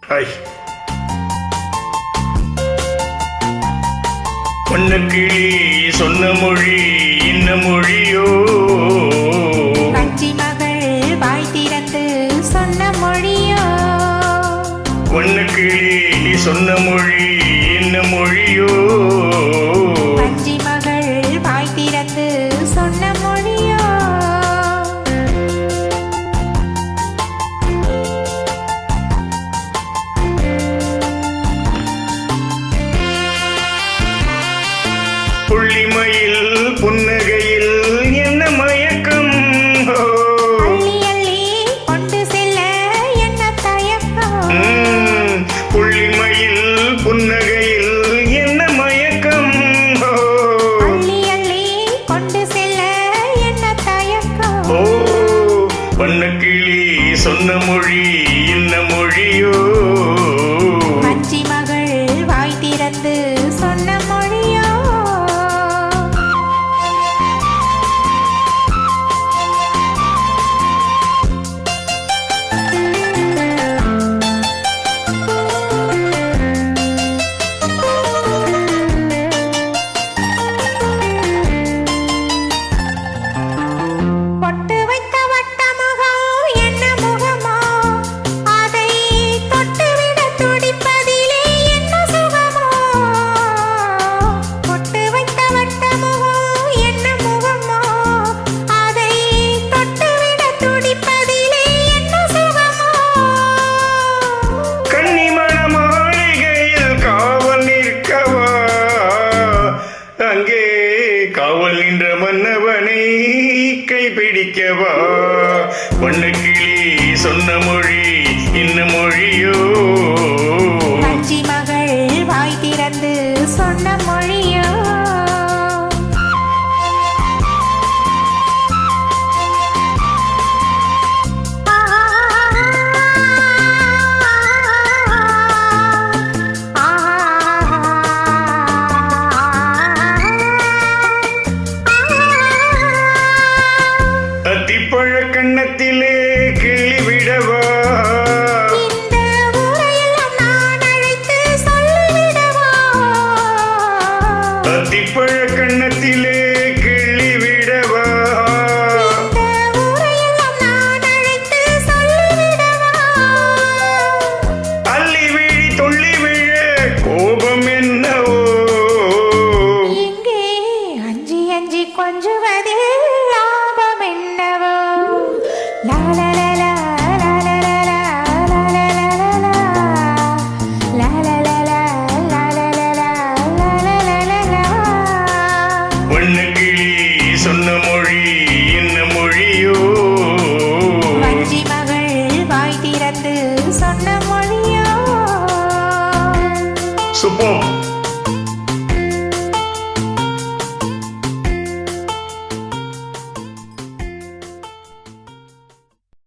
Hi. பொன்னக்கிளி சொன்ன மொழி இன்ன மொழியோ? வஞ்சி மகள் வாய் திறந்து சொன்ன மொழியோ? பொன்னக்கிளி சொன்ன மொழி இன்ன மொழியோ? வஞ்சி மகள் வாய் திறந்து சொன்ன மொழியோ? புள்ளிமயில் புன்னகையில் என்ன மயக்கம்? அள்ளி அள்ளி கொண்டு செல்ல என்ன தயக்கம்? புள்ளிமயில் புன்னகையில் என்ன மயக்கம்? அள்ளி அள்ளி கொண்டு செல்ல என்ன தயக்கம்? ஓ, பொன்னக்கிளி சொன்ன மொழி என்ன மொழியோ? வஞ்சி மகள் வாய் திறந்து சொன்ன மொழியோ? பொட்டு வைத்த வட்ட முகம் என்ன முகமோ? அதை தொட்டுவிட துடிப்பதிலே என்ன சுகமோ? பொட்டு வைத்த வட்ட முகம் என்ன முகமோ? அதை தொட்டுவிட துடிப்பதிலே என்ன சுகமோ? கன்னிமண மாளிகையில் காவல் நிற்கவா? அங்கே காவல் நின்ற மன்னவனை கைப்பிடிக்கவா? பொன்னக்கிளி சொன்ன மொழி இன்ன மொழியோ? வஞ்சி மகள் வாய் திறந்து சொன்ன மொழியோ? அத்திப்பழ கண்ணத்திலே கிளி விடவா? இந்த ஊரையெல்லாம் நான் அழைத்து சொல்லிவிடவா? அத்திப்பழ கண்ணத்திலே கிளி விடவா? இந்த ஊரையெல்லாம் நான் அழைத்து சொல்லிவிடவா? அள்ளி விழி துள்ளி விழ கோபம் என்னவோ? இங்கே அஞ்சி அஞ்சி கொஞ்சுவதில் லாபம் என்னவோ? லாலலலா, லாலலலா, லாலலலா, லாலலலா, லாலலலா, லாலலலா. பொன்னக்கிளி சொன்ன மொழி என்ன மொழியோ? வஞ்சி மகள் வாய் திறந்து சொன்ன மொழியோ? சுப்பம்